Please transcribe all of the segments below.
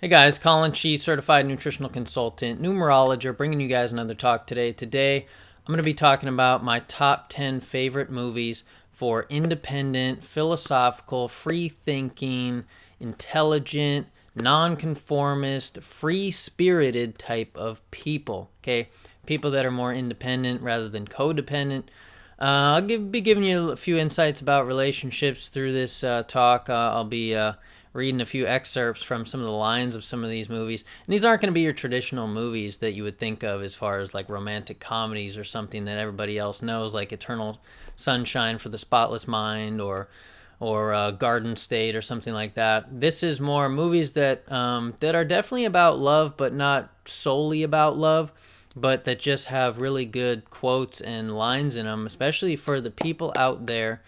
Hey guys, Collin Chi, certified nutritional consultant, numerologist, bringing you guys another talk today. Today, I'm going to be talking about my top 10 favorite movies for independent, philosophical, free thinking, intelligent, non-conformist, free-spirited type of people. Okay, people that are more independent rather than codependent. Be giving you a few insights about relationships through this talk. I'll be reading a few excerpts from some of the lines of some of these movies. And these aren't going to be your traditional movies that you would think of as far as like romantic comedies or something that everybody else knows, like Eternal Sunshine for the Spotless Mind or Garden State or something like that. This is more movies that that are definitely about love, but not solely about love, but that just have really good quotes and lines in them, especially for the people out there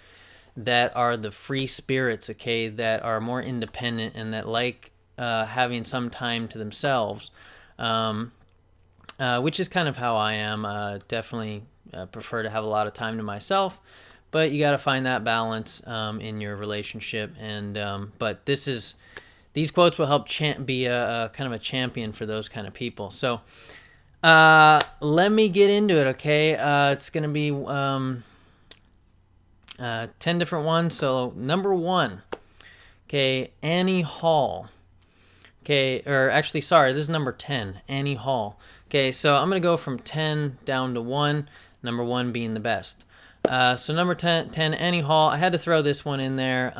that are the free spirits, okay, that are more independent and that like having some time to themselves, which is kind of how I am. Definitely prefer to have a lot of time to myself, but you got to find that balance in your relationship. And but these quotes will help be a kind of a champion for those kind of people. So let me get into it, okay? It's going to be 10 different ones. So, number one, okay, Annie Hall. Okay, or actually, sorry, this is number 10, Annie Hall. Okay, so I'm going to go from 10 down to 1, number 1 being the best. So, number 10, Annie Hall. I had to throw this one in there.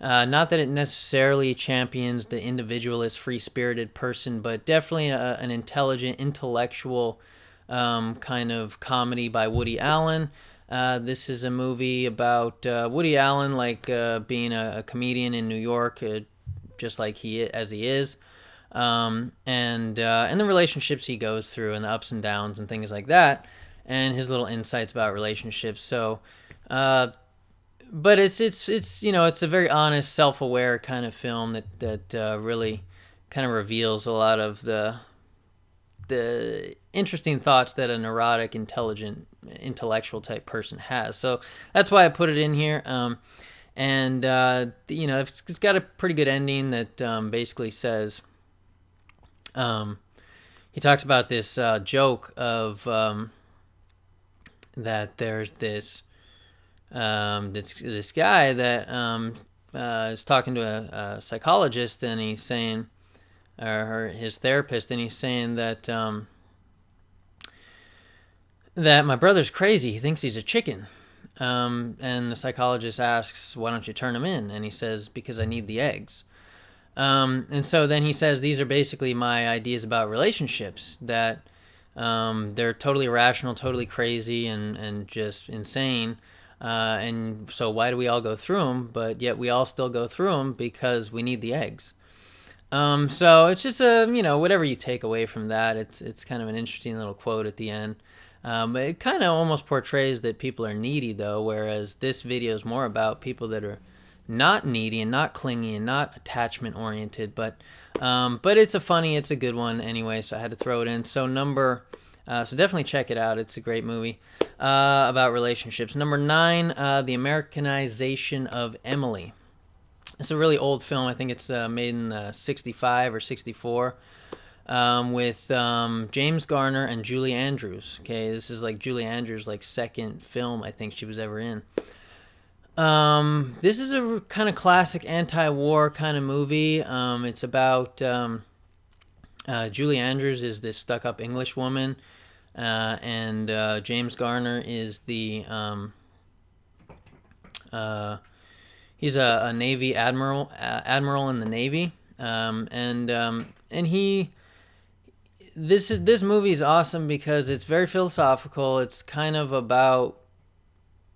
Not that it necessarily champions the individualist, free-spirited person, but definitely an intelligent, intellectual kind of comedy by Woody Allen. This is a movie about Woody Allen, like being a comedian in New York, just like he is, and the relationships he goes through, and the ups and downs, and things like that, and his little insights about relationships. So, but it's it's a very honest, self-aware kind of film that really kind of reveals a lot of the interesting thoughts that a neurotic, intelligent, intellectual type person has. So that's why I put it in here. It's got a pretty good ending that basically says he talks about this joke of that there's this guy that is talking to a psychologist, and he's saying, or his therapist, and he's saying that that my brother's crazy. He thinks he's a chicken. And the psychologist asks, "Why don't you turn him in?" And he says, "Because I need the eggs." And so then he says, "These are basically my ideas about relationships. That they're totally irrational, totally crazy, and just insane. And so why do we all go through them? But yet we all still go through them because we need the eggs." So it's just whatever you take away from that, it's kind of an interesting little quote at the end. It kind of almost portrays that people are needy, though, whereas this video is more about people that are not needy and not clingy and not attachment oriented. But it's a good one anyway, so I had to throw it in. So so definitely check it out. It's a great movie about relationships. Number 9, The Americanization of Emily. It's a really old film. I think it's made in 65 or 64 with James Garner and Julie Andrews. Okay, this is like Julie Andrews' like second film I think she was ever in. This is a kind of classic anti-war kind of movie. It's about Julie Andrews is this stuck-up English woman, and James Garner is the he's a Navy admiral in the Navy, and he. This movie is awesome because it's very philosophical. It's kind of about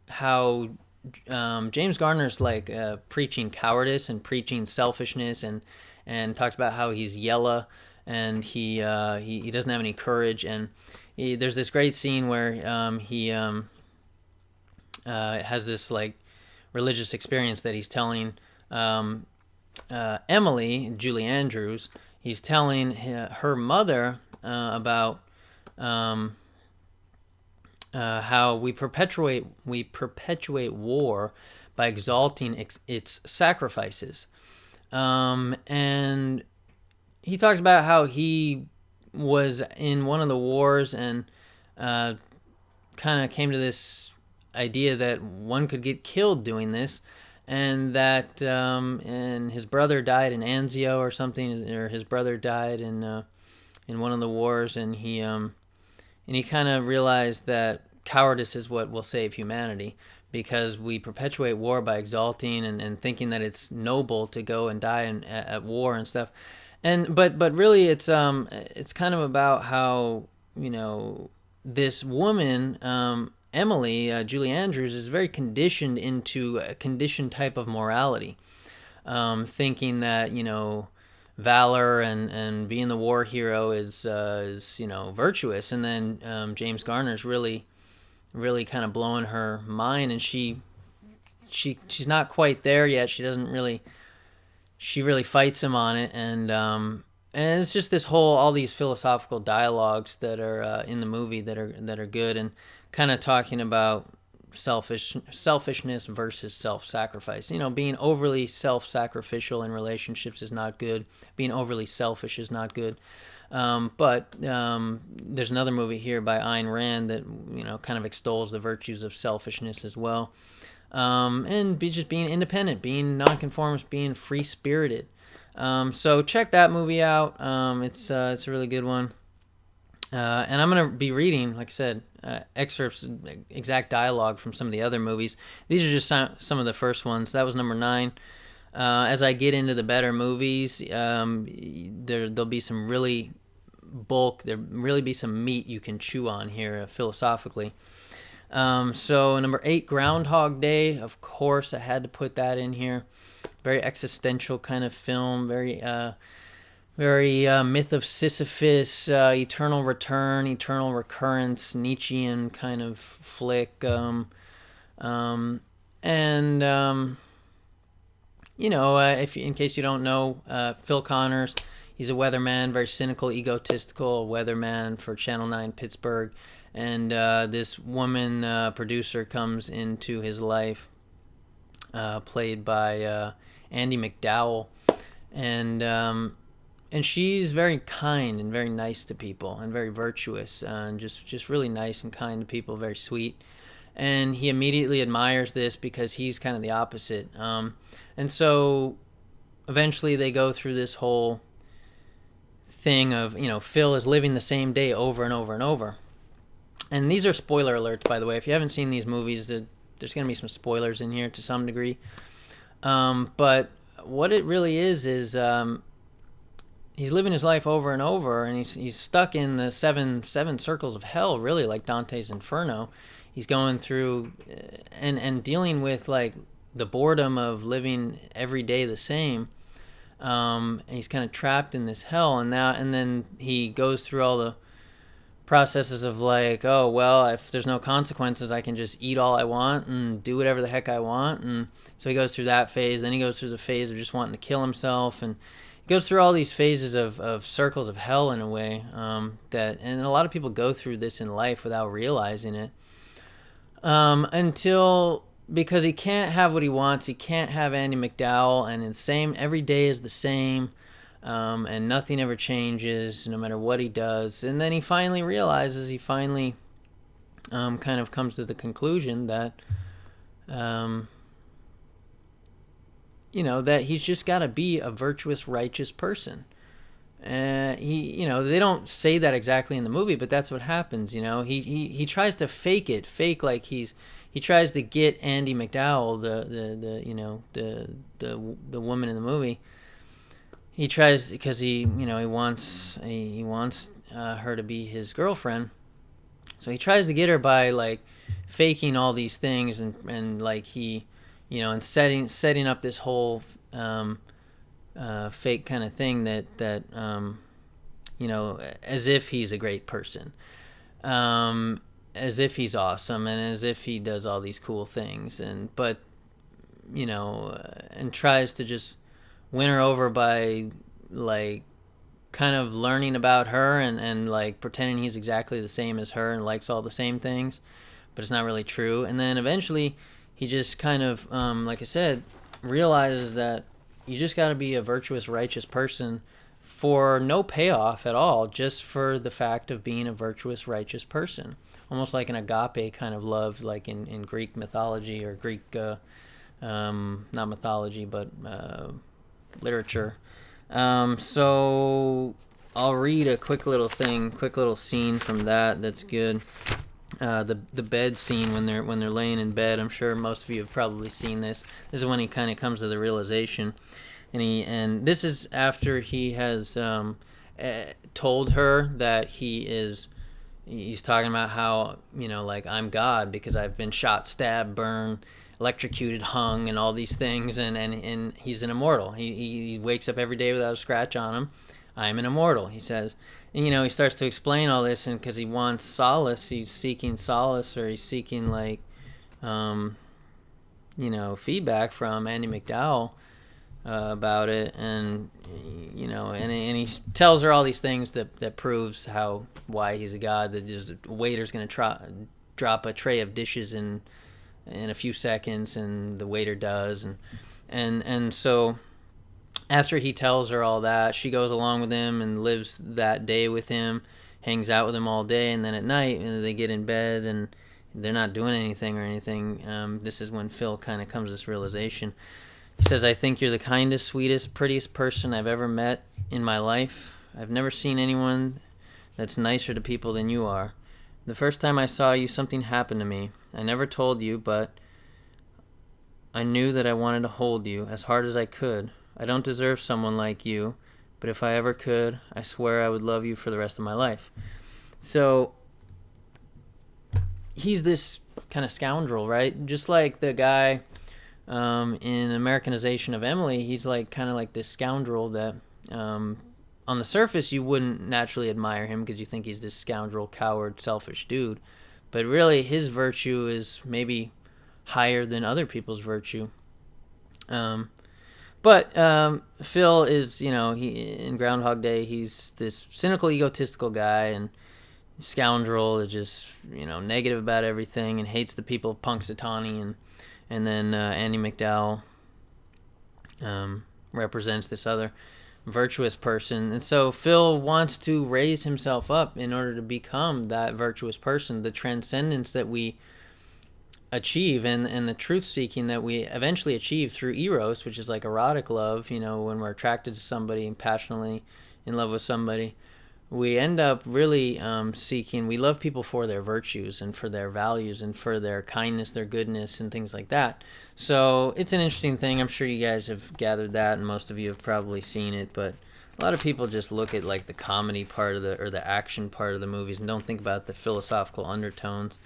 how James Garner's like preaching cowardice and preaching selfishness, and talks about how he's yella and he doesn't have any courage. And there's this great scene where he has this like religious experience that he's telling Emily, Julie Andrews. He's telling her mother about how we perpetuate war by exalting its sacrifices, and he talks about how he was in one of the wars and uh, kind of came to this idea that one could get killed doing this, and that and his brother died in Anzio or something, or his brother died in one of the wars, and he kind of realized that cowardice is what will save humanity, because we perpetuate war by exalting and thinking that it's noble to go and die at war and stuff. And but really it's kind of about how, this woman, Emily, Julie Andrews, is very conditioned into a conditioned type of morality, thinking that, valor and being the war hero is virtuous. And then James Garner's really kind of blowing her mind, and she's not quite there yet. She really fights him on it, and it's just all these philosophical dialogues that are in the movie that are good, and kind of talking about selfishness versus self-sacrifice. Being overly self-sacrificial in relationships is not good. Being overly selfish is not good. But there's another movie here by Ayn Rand that kind of extols the virtues of selfishness as well, and just being independent, being non-conformist, being free-spirited. So check that movie out. It's a really good one. And I'm going to be reading, like I said, excerpts, exact dialogue from some of the other movies. These are just some of the first ones. That was number 9. As I get into the better movies, there'll be some really there'll really be some meat you can chew on here philosophically. So number 8, Groundhog Day. Of course, I had to put that in here. Very existential kind of film. Very myth of Sisyphus, eternal return, eternal recurrence, Nietzschean kind of flick. If in case you don't know, Phil Connors, he's a weatherman, very cynical, egotistical weatherman for Channel 9 Pittsburgh. And this woman producer comes into his life, played by Andie MacDowell. And she's very kind and very nice to people, and very virtuous, and just really nice and kind to people, very sweet. And he immediately admires this because he's kind of the opposite. And so eventually they go through this whole thing of, Phil is living the same day over and over and over. And these are spoiler alerts, by the way. If you haven't seen these movies, there's going to be some spoilers in here to some degree. But what it really is he's living his life over and over, and he's stuck in the seven circles of hell, really, like Dante's Inferno. He's going through and dealing with like the boredom of living every day the same. And he's kind of trapped in this hell, and then he goes through all the processes of like, oh well, if there's no consequences, I can just eat all I want and do whatever the heck I want. And so he goes through that phase. Then he goes through the phase of just wanting to kill himself, and goes through all these phases of circles of hell in a way, and a lot of people go through this in life without realizing it, because he can't have what he wants. He can't have Andie MacDowell, and every day is the same, and nothing ever changes no matter what he does. And then he finally realizes, kind of comes to the conclusion that that he's just got to be a virtuous, righteous person. They don't say that exactly in the movie, but that's what happens. He tries to fake like he tries to get Andie MacDowell, the woman in the movie. He tries because he wants her to be his girlfriend. So he tries to get her by like faking all these things and like and setting up this whole fake kind of thing that as if he's a great person, as if he's awesome, and as if he does all these cool things, and tries to just win her over by like kind of learning about her and like pretending he's exactly the same as her and likes all the same things, but it's not really true. And then eventually he just kind of, like I said, realizes that you just got to be a virtuous, righteous person for no payoff at all, just for the fact of being a virtuous, righteous person. Almost like an agape kind of love, like in Greek mythology or Greek, not mythology, but literature. So I'll read a quick little scene from that's good. The bed scene when they're laying in bed. I'm sure most of you have probably seen this. This is when he kind of comes to the realization, and this is after he has told her that he's talking about how, like, I'm God because I've been shot, stabbed, burned, electrocuted, hung, and all these things, and he's an immortal. He wakes up every day without a scratch on him. I'm an immortal, he says. And, he starts to explain all this, and because he wants solace, he's seeking solace, or he's seeking, like, feedback from Andy McDowell about it, and and he tells her all these things that proves why he's a god. That just a waiter's going to drop a tray of dishes in a few seconds, and the waiter does, and so after he tells her all that, she goes along with him and lives that day with him, hangs out with him all day, and then at night they get in bed and they're not doing anything or anything. This is when Phil kind of comes to this realization. He says, I think you're the kindest, sweetest, prettiest person I've ever met in my life. I've never seen anyone that's nicer to people than you are. The first time I saw you, something happened to me. I never told you, but I knew that I wanted to hold you as hard as I could. I don't deserve someone like you, but if I ever could, I swear I would love you for the rest of my life. So he's this kind of scoundrel, right? Just like the guy in Americanization of Emily, he's like kind of like this scoundrel that on the surface you wouldn't naturally admire him because you think he's this scoundrel, coward, selfish dude. But really his virtue is maybe higher than other people's virtue. But Phil is, he in Groundhog Day, he's this cynical, egotistical guy and scoundrel is just, negative about everything and hates the people of Punxsutawney. And then Andy McDowell represents this other virtuous person. And so Phil wants to raise himself up in order to become that virtuous person, the transcendence that we achieve and the truth-seeking that we eventually achieve through eros, which is like erotic love, when we're attracted to somebody and passionately in love with somebody. We end up really seeking, we love people for their virtues and for their values and for their kindness, their goodness, and things like that. So it's an interesting thing. I'm sure you guys have gathered that, and most of you have probably seen it, but a lot of people just look at like the comedy part of the action part of the movies and don't think about the philosophical undertones.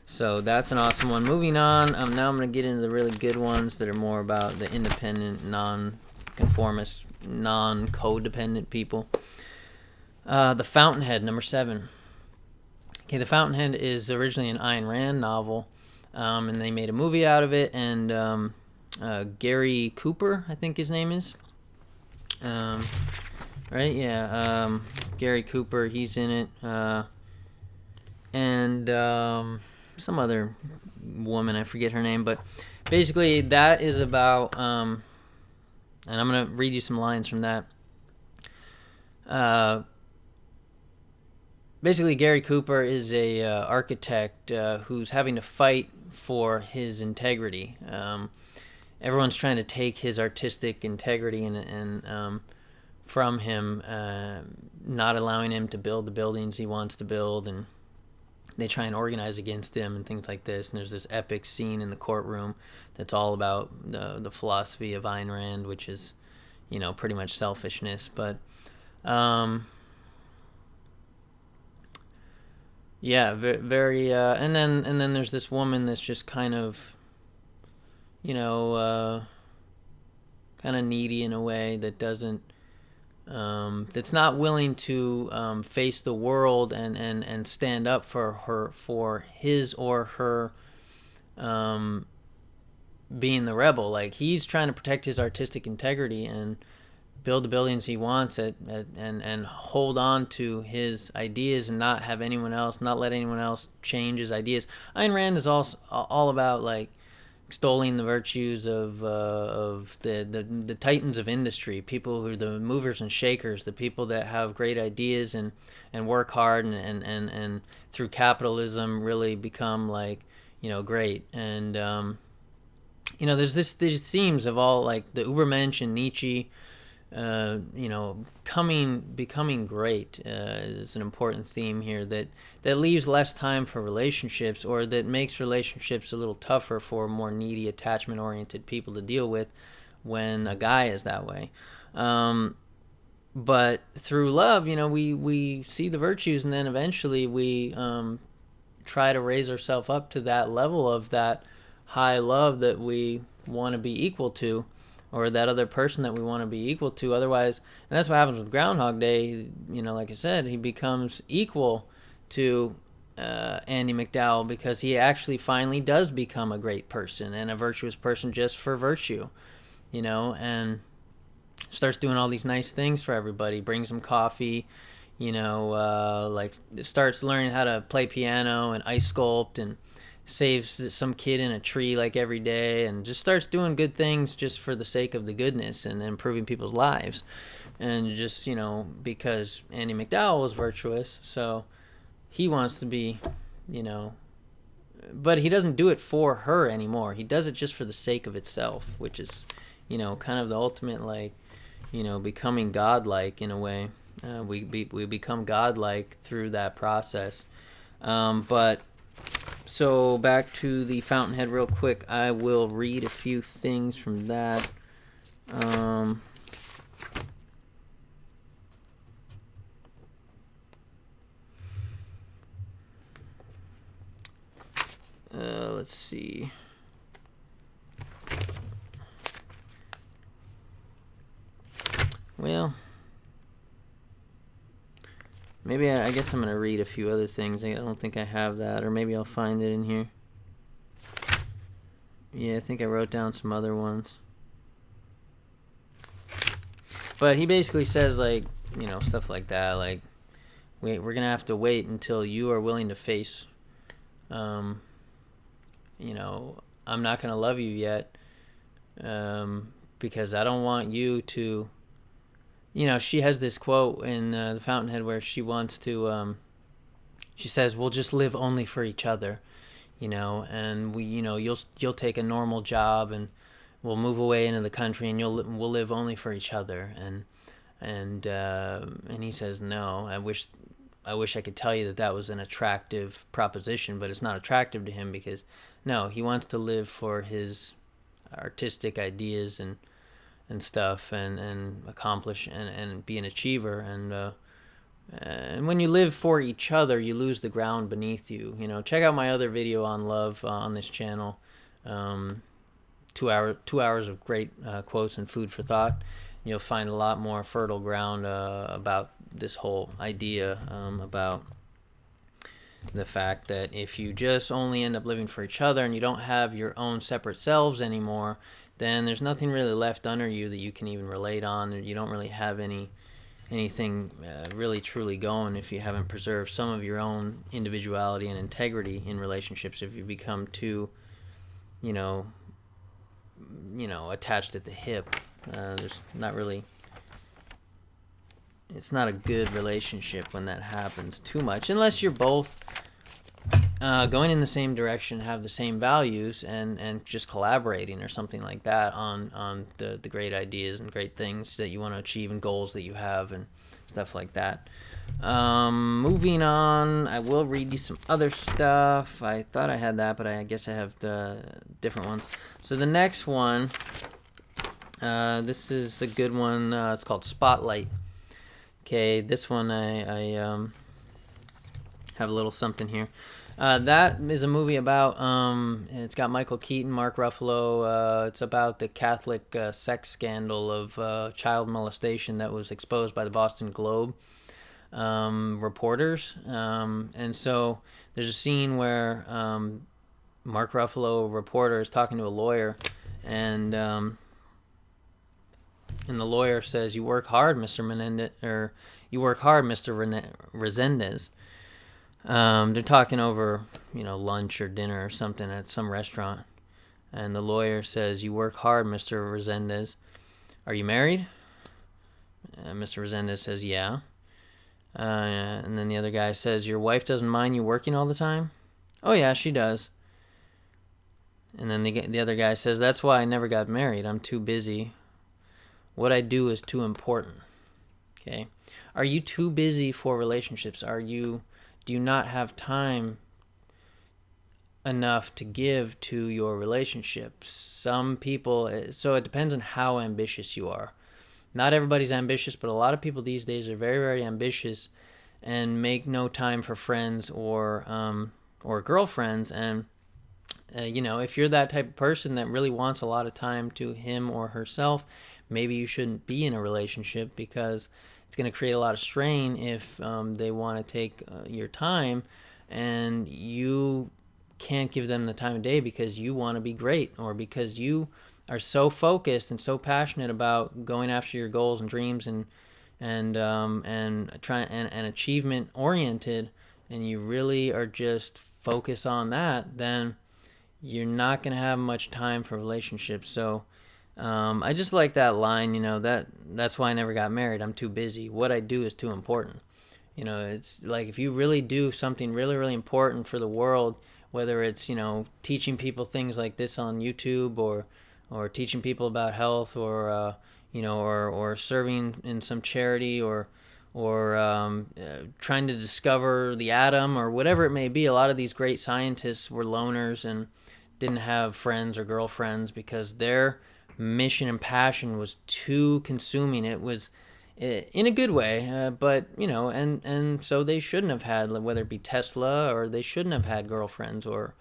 So that's an awesome one. Moving on, now I'm going to get into the really good ones that are more about the independent, non-conformist, non-codependent people. The Fountainhead, number 7. Okay, The Fountainhead is originally an Ayn Rand novel, and they made a movie out of it, and Gary Cooper, I think his name is. Right? Yeah. Gary Cooper, he's in it. And some other woman, I forget her name, but basically that is about, and I'm going to read you some lines from that. Basically, Gary Cooper is a architect who's having to fight for his integrity. Everyone's trying to take his artistic integrity and from him, not allowing him to build the buildings he wants to build, and they try and organize against him and things like this. And there's this epic scene in the courtroom that's all about the philosophy of Ayn Rand, which is, pretty much selfishness. But yeah, very. And then there's this woman that's just kind of, kind of needy in a way that doesn't. That's not willing to face the world and stand up for his or her being the rebel. Like, he's trying to protect his artistic integrity and build the buildings he wants and hold on to his ideas and not let anyone else change his ideas. Ayn Rand is also all about like extolling the virtues of the titans of industry, people who are the movers and shakers, the people that have great ideas and work hard and through capitalism really become like, great. And there's these themes of all, like the Ubermensch and Nietzsche, becoming great is an important theme here that leaves less time for relationships, or that makes relationships a little tougher for more needy, attachment-oriented people to deal with when a guy is that way. But through love, we see the virtues, and then eventually we try to raise ourselves up to that level of that high love that we want to be equal to, or that other person that we want to be equal to. Otherwise, and that's what happens with Groundhog Day, like I said, he becomes equal to Andy McDowell, because he actually finally does become a great person and a virtuous person just for virtue, and starts doing all these nice things for everybody, brings them coffee, like starts learning how to play piano and ice sculpt, and saves some kid in a tree like every day, and just starts doing good things just for the sake of the goodness and improving people's lives. And just, because Andy McDowell was virtuous, so he wants to be, but he doesn't do it for her anymore. He does it just for the sake of itself, which is, kind of the ultimate, like, becoming godlike in a way. We become godlike through that process. But so back to the Fountainhead real quick. I will read a few things from that. Let's see. Well, maybe I guess I'm going to read a few other things. I don't think I have that, or maybe I'll find it in here. Yeah, I think I wrote down some other ones. But he basically says, like, stuff like that, like, we're going to have to wait until you are willing to face, I'm not going to love you yet, because I don't want you to... she has this quote in the Fountainhead where she wants to, she says, "We'll just live only for each other, and we, you'll take a normal job, and we'll move away into the country, and we'll live only for each other." And he says, "No, I wish I could tell you that was an attractive proposition, but it's not attractive to him, because no, he wants to live for his artistic ideas and stuff, and accomplish and be an achiever, and when you live for each other, you lose the ground beneath you. Check out my other video on love on this channel. 2 hours of great quotes and food for thought. You'll find a lot more fertile ground about this whole idea, about the fact that if you just only end up living for each other and you don't have your own separate selves anymore, then there's nothing really left under you that you can even relate on, or you don't really have anything really truly going if you haven't preserved some of your own individuality and integrity in relationships. If you become too, attached at the hip, there's not really... It's not a good relationship when that happens too much, unless you're both going in the same direction, have the same values, and just collaborating or something like that on the great ideas and great things that you want to achieve and goals that you have and stuff like that. Moving on, I will read you some other stuff. I thought I had that, but I guess I have the different ones. So the next one, this is a good one. It's called Spotlight. Okay, this one I have a little something here. That is a movie about, it's got Michael Keaton, Mark Ruffalo. It's about the Catholic sex scandal of child molestation that was exposed by the Boston Globe reporters. And so there's a scene where Mark Ruffalo, a reporter, is talking to a lawyer, and the lawyer says, "You work hard, Mr. Menendez," or "You work hard, Mr. Resendez." They're talking over, lunch or dinner or something at some restaurant. And the lawyer says, "You work hard, Mr. Resendez. Are you married?" Mr. Resendez says, "Yeah." And then the other guy says, "Your wife doesn't mind you working all the time?" "Oh, yeah, she does." And then the other guy says, "That's why I never got married. I'm too busy. What I do is too important." Okay. Are you too busy for relationships? Do you not have time enough to give to your relationships? Some people, so it depends on how ambitious you are. Not everybody's ambitious, but a lot of people these days are very, very ambitious and make no time for friends or girlfriends. And if you're that type of person that really wants a lot of time to him or herself, maybe you shouldn't be in a relationship, because it's going to create a lot of strain if they want to take your time and you can't give them the time of day because you want to be great, or because you are so focused and so passionate about going after your goals and dreams and achievement oriented, and you really are just focused on that, then you're not going to have much time for relationships. So I just like that line, that's why I never got married. I'm too busy. What I do is too important. It's like, if you really do something really, really important for the world, whether it's, teaching people things like this on YouTube, or teaching people about health, or serving in some charity, or trying to discover the atom, or whatever it may be. A lot of these great scientists were loners and didn't have friends or girlfriends because their mission and passion was too consuming. It was in a good way, but and so they shouldn't have had, whether it be Tesla, or they shouldn't have had girlfriends or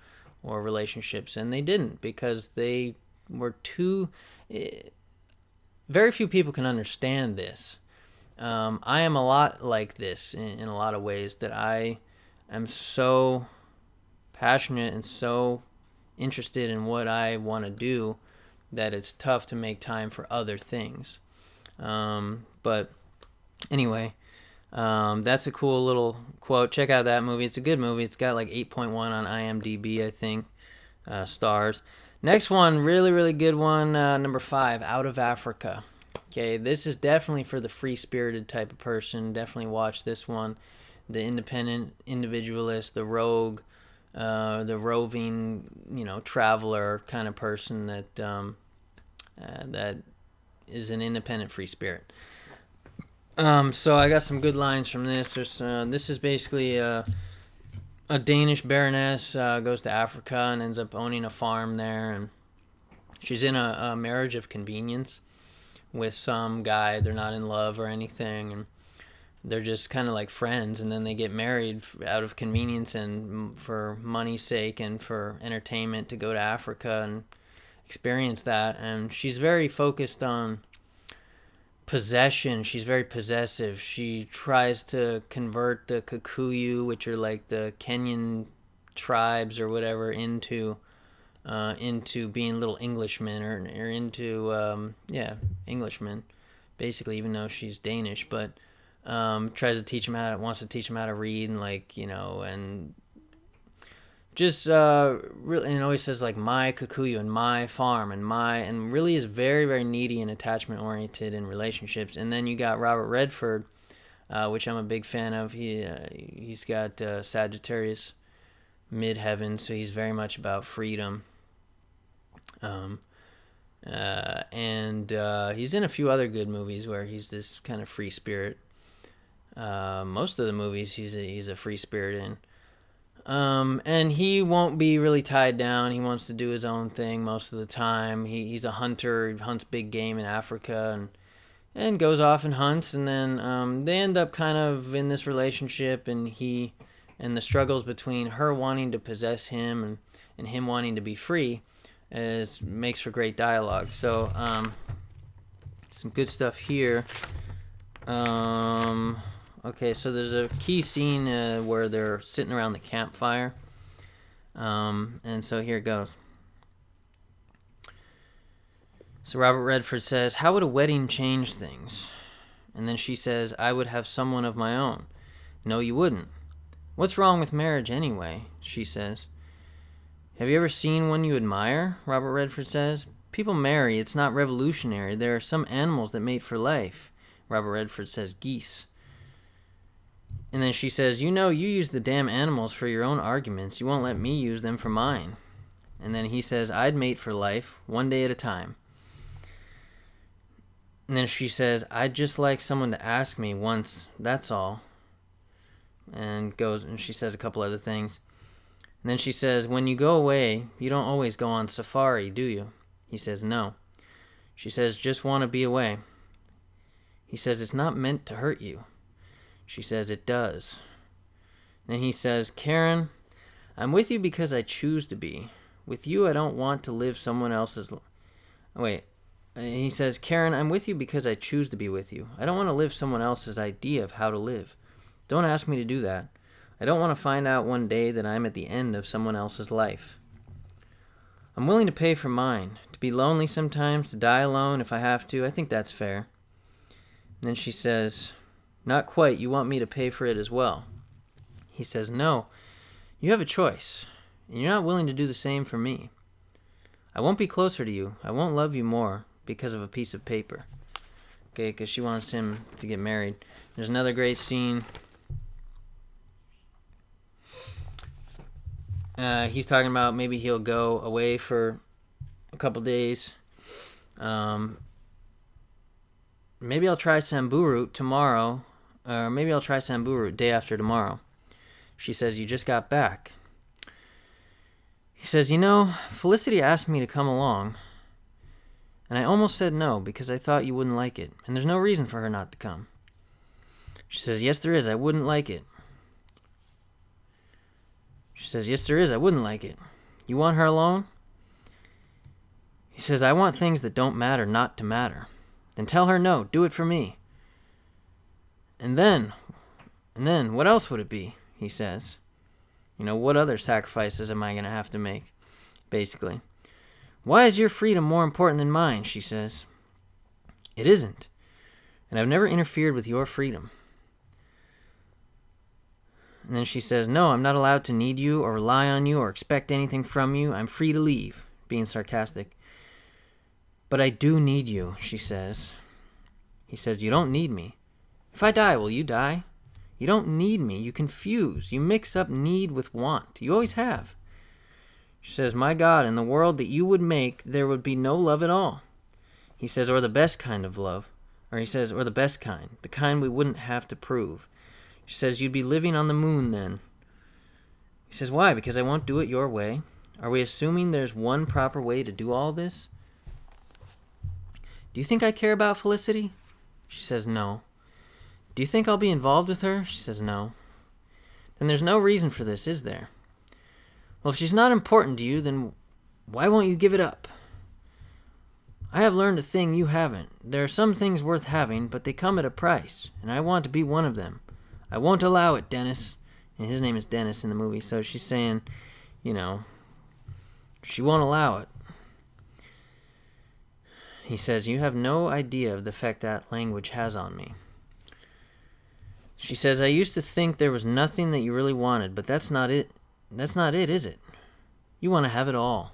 relationships, and they didn't, because they were too. Very few people can understand this. I am a lot like this in a lot of ways, that I am so passionate and so interested in what I want to do that it's tough to make time for other things. But anyway, that's a cool little quote. Check out that movie. It's a good movie. It's got like 8.1 on IMDb, I think, stars. Next one, really, really good one, number 5, Out of Africa. Okay, this is definitely for the free-spirited type of person. Definitely watch this one. The independent individualist, the rogue, the roving, traveler kind of person that is an independent free spirit. So I got some good lines from this. This is basically a Danish baroness goes to Africa and ends up owning a farm there, and she's in a marriage of convenience with some guy. They're not in love or anything, and they're just kind of like friends, and then they get married out of convenience and for money's sake and for entertainment, to go to Africa and experience that. And she's very focused on possession. She's very possessive. She tries to convert the Kikuyu, which are like the Kenyan tribes or whatever, into being little Englishmen, or into Englishmen, basically, even though she's Danish. But wants to teach them how to read, and and just really, and always says like my Kikuyu and my farm and really is very, very needy and attachment oriented in relationships. And then you got Robert Redford, which I'm a big fan of. He's got Sagittarius midheaven, so he's very much about freedom. And he's in a few other good movies where he's this kind of free spirit. Most of the movies he's a free spirit in. And he won't be really tied down. He wants to do his own thing most of the time. He's a hunter. He hunts big game in Africa and goes off and hunts. And then they end up kind of in this relationship, and the struggles between her wanting to possess him and him wanting to be free makes for great dialogue. So some good stuff here. Okay, so there's a key scene where they're sitting around the campfire. And so here it goes. So Robert Redford says, "How would a wedding change things?" And then she says, "I would have someone of my own." "No, you wouldn't." "What's wrong with marriage anyway?" she says. Have you ever seen one you admire? Robert Redford says. People marry. It's not revolutionary. There are some animals that mate for life. Robert Redford says geese. And then she says, you use the damn animals for your own arguments. You won't let me use them for mine. And then he says, I'd mate for life, one day at a time. And then she says, I'd just like someone to ask me once, that's all. And she says a couple other things. And then she says, when you go away, you don't always go on safari, do you? He says, no. She says, just want to be away. He says, it's not meant to hurt you. She says, it does. Then he says, Karen, I'm with you because I choose to be. With you, I don't want to live someone else's... He says, Karen, I'm with you because I choose to be with you. I don't want to live someone else's idea of how to live. Don't ask me to do that. I don't want to find out one day that I'm at the end of someone else's life. I'm willing to pay for mine, to be lonely sometimes, to die alone if I have to. I think that's fair. And then she says, not quite. You want me to pay for it as well. He says, no. You have a choice, and you're not willing to do the same for me. I won't be closer to you. I won't love you more because of a piece of paper. Okay, because she wants him to get married. There's another great scene. He's talking about maybe he'll go away for a couple days. Maybe I'll try Samburu tomorrow. Or maybe I'll try Samburu day after tomorrow. She says, you just got back. He says, Felicity asked me to come along. And I almost said no because I thought you wouldn't like it. And there's no reason for her not to come. She says, yes, there is. I wouldn't like it. She says, yes, there is. I wouldn't like it. You want her alone? He says, I want things that don't matter not to matter. Then tell her no. Do it for me. And then, what else would it be? He says. What other sacrifices am I going to have to make? Basically. Why is your freedom more important than mine? She says. It isn't. And I've never interfered with your freedom. And then she says, no, I'm not allowed to need you or rely on you or expect anything from you. I'm free to leave, being sarcastic. But I do need you, she says. He says, you don't need me. If I die, will you die? You don't need me. You confuse. You mix up need with want. You always have. She says, my God, in the world that you would make, there would be no love at all. He says, or the best kind of love. Or he says, or the best kind. The kind we wouldn't have to prove. She says, you'd be living on the moon then. He says, why? Because I won't do it your way. Are we assuming there's one proper way to do all this? Do you think I care about Felicity? She says, no. Do you think I'll be involved with her? She says, no. Then there's no reason for this, is there? Well, if she's not important to you, then why won't you give it up? I have learned a thing you haven't. There are some things worth having, but they come at a price, and I want to be one of them. I won't allow it, Dennis. And his name is Dennis in the movie, so she's saying, she won't allow it. He says, you have no idea of the effect that language has on me. She says, I used to think there was nothing that you really wanted, but that's not it. That's not it, is it? You want to have it all.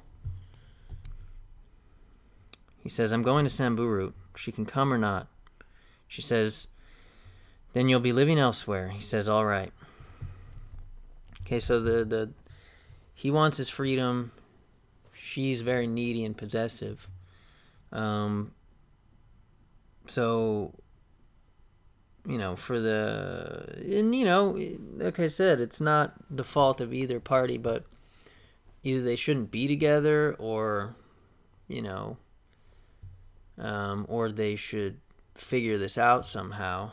He says, I'm going to Samburu. She can come or not. She says, then you'll be living elsewhere. He says, all right. Okay, so he wants his freedom. She's very needy and possessive. Like I said, it's not the fault of either party, but either they shouldn't be together or they should figure this out somehow.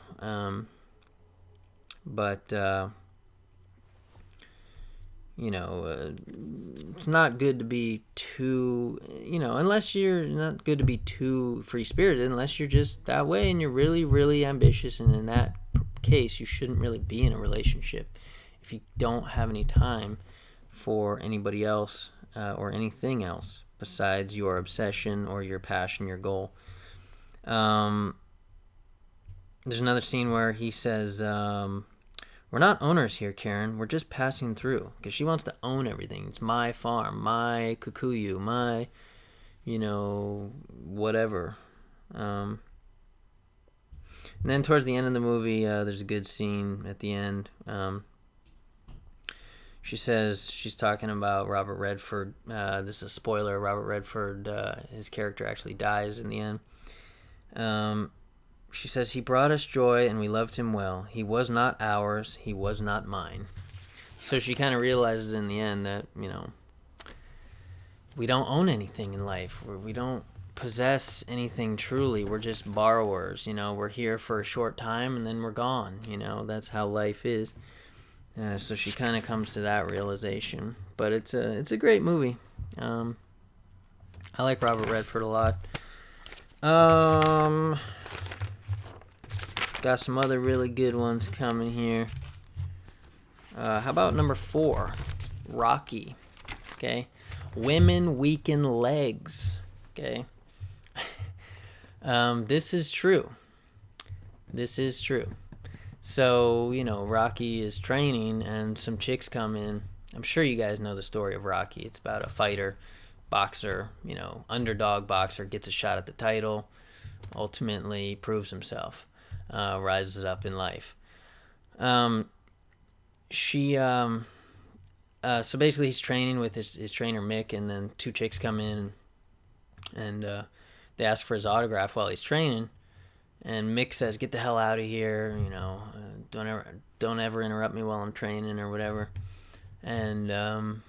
It's not good to be too, unless you're not good to be too free-spirited, unless you're just that way and you're really, really ambitious. And in that case, you shouldn't really be in a relationship if you don't have any time for anybody else or anything else besides your obsession or your passion, your goal. There's another scene where he says, where We're not owners here, Karen. We're just passing through. Because she wants to own everything. It's my farm, my Kikuyu, my, whatever. And then towards the end of the movie, there's a good scene at the end. She says she's talking about Robert Redford. This is a spoiler. Robert Redford, his character actually dies in the end. She says, he brought us joy and we loved him well. He was not ours. He was not mine. So she kind of realizes in the end that, we don't own anything in life. We don't possess anything truly. We're just borrowers. We're here for a short time and then we're gone. That's how life is. So she kind of comes to that realization. But it's a great movie. I like Robert Redford a lot. Got some other really good ones coming here. How about number 4? Rocky. Okay. Women weaken legs. Okay. This is true. So, Rocky is training and some chicks come in. I'm sure you guys know the story of Rocky. It's about a fighter, boxer, underdog boxer, gets a shot at the title, ultimately proves himself, rises up in life. So basically he's training with his trainer Mick, and then 2 chicks come in and they ask for his autograph while he's training. And Mick says, "Get the hell out of here! Don't ever interrupt me while I'm training or whatever." And then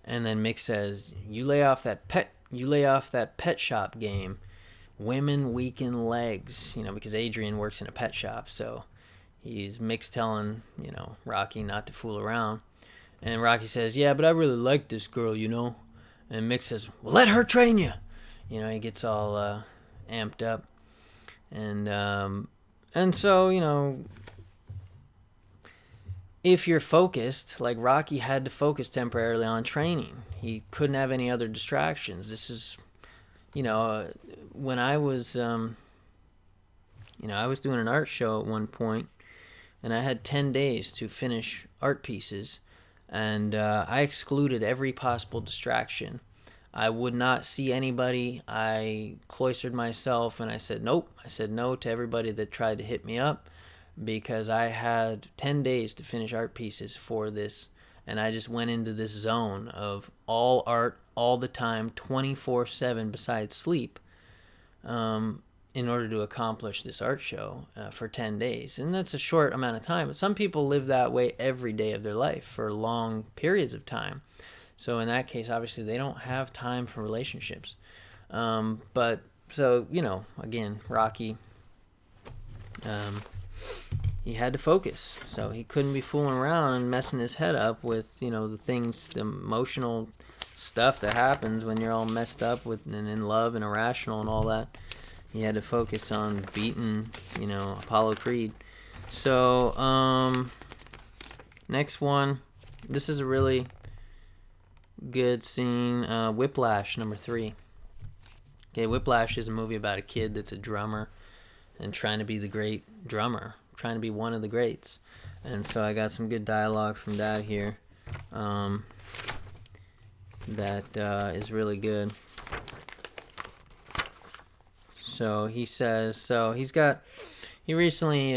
Mick says, "You lay off that pet shop game. Women weaken legs." Because Adrian works in a pet shop, so Mick's telling Rocky not to fool around. And Rocky says, "Yeah, but I really like this girl, And Mick says, "Well, let her train you." He gets all amped up, and so if you're focused, like Rocky had to focus temporarily on training. He couldn't have any other distractions. This is, when I was, I was doing an art show at one point, and I had 10 days to finish art pieces, and I excluded every possible distraction. I would not see anybody. I cloistered myself and I said nope. I said no to everybody that tried to hit me up, because I had 10 days to finish art pieces for this, and I just went into this zone of all art all the time, 24/7 besides sleep, in order to accomplish this art show for 10 days. And that's a short amount of time, but some people live that way every day of their life for long periods of time. So in that case, obviously, they don't have time for relationships. But so, again, Rocky, he had to focus. So he couldn't be fooling around and messing his head up with, the things, the emotional stuff that happens when you're all messed up with and in love and irrational and all that. He had to focus on beating, Apollo Creed. So, next one. This is a really good scene. Whiplash, number 3. Okay, Whiplash is a movie about a kid that's a drummer and trying to be the great drummer, trying to be one of the greats. And so I got some good dialogue from that here. That is really good. So he says, he recently,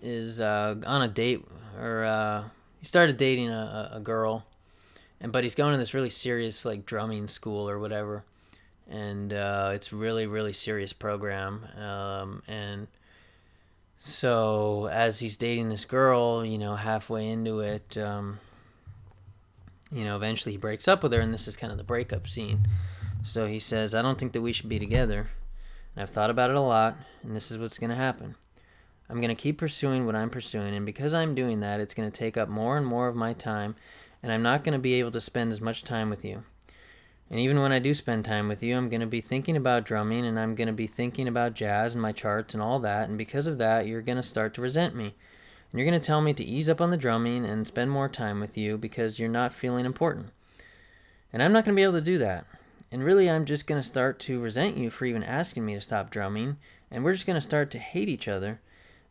is on a date, or he started dating a girl, but he's going to this really serious drumming school or whatever, and it's really, really serious program. And so as he's dating this girl, halfway into it, eventually he breaks up with her, and this is kind of the breakup scene. So he says, "I don't think that we should be together, and I've thought about it a lot, and this is what's going to happen. I'm going to keep pursuing what I'm pursuing, and because I'm doing that, it's going to take up more and more of my time, and I'm not going to be able to spend as much time with you. And even when I do spend time with you, I'm going to be thinking about drumming, and I'm going to be thinking about jazz and my charts and all that, and because of that, you're going to start to resent me. And you're going to tell me to ease up on the drumming and spend more time with you because you're not feeling important. And I'm not going to be able to do that. And really, I'm just going to start to resent you for even asking me to stop drumming, and we're just going to start to hate each other.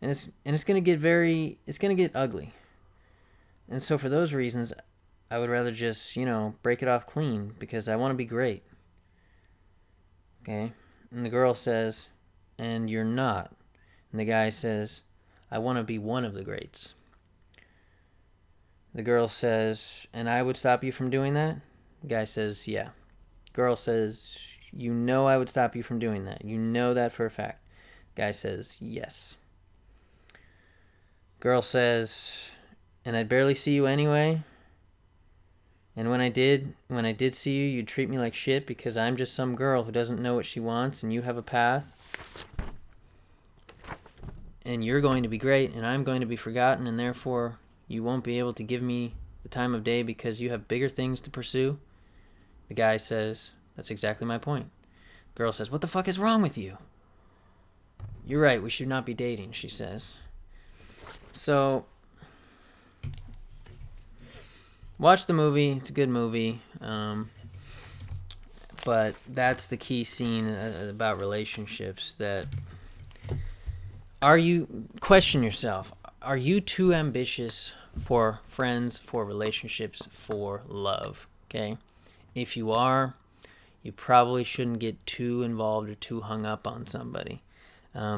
and it's gonna get ugly. And so for those reasons, I would rather just, break it off clean because I want to be great. Okay? And the girl says, and you're not. And the guy says, I want to be one of the greats. The girl says, and I would stop you from doing that? The guy says, yeah. Girl says, you know I would stop you from doing that. You know that for a fact. The guy says, yes. Girl says, and I'd barely see you anyway. And when I did see you, you'd treat me like shit because I'm just some girl who doesn't know what she wants and you have a path. And you're going to be great and I'm going to be forgotten and therefore you won't be able to give me the time of day because you have bigger things to pursue. The guy says, that's exactly my point. Girl says, what the fuck is wrong with you? You're right, we should not be dating, she says. So, watch the movie. It's a good movie. But that's the key scene about relationships. That question yourself. Are you too ambitious for friends, for relationships, for love? Okay? If you are, you probably shouldn't get too involved or too hung up on somebody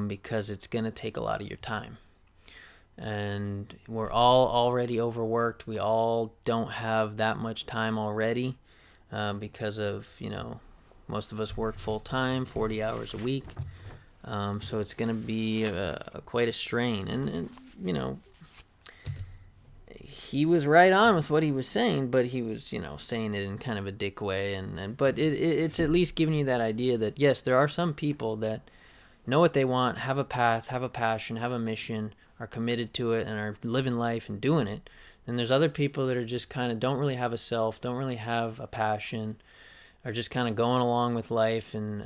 because it's going to take a lot of your time. And we're all already overworked. We all don't have that much time already because of, most of us work full time, 40 hours a week. So it's going to be quite a strain. And, he was right on with what he was saying, but he was, saying it in kind of a dick way. But it's at least giving you that idea that, yes, there are some people that know what they want, have a path, have a passion, have a mission, are committed to it, and are living life and doing it. And there's other people that are just kind of don't really have a self, don't really have a passion, are just kind of going along with life and,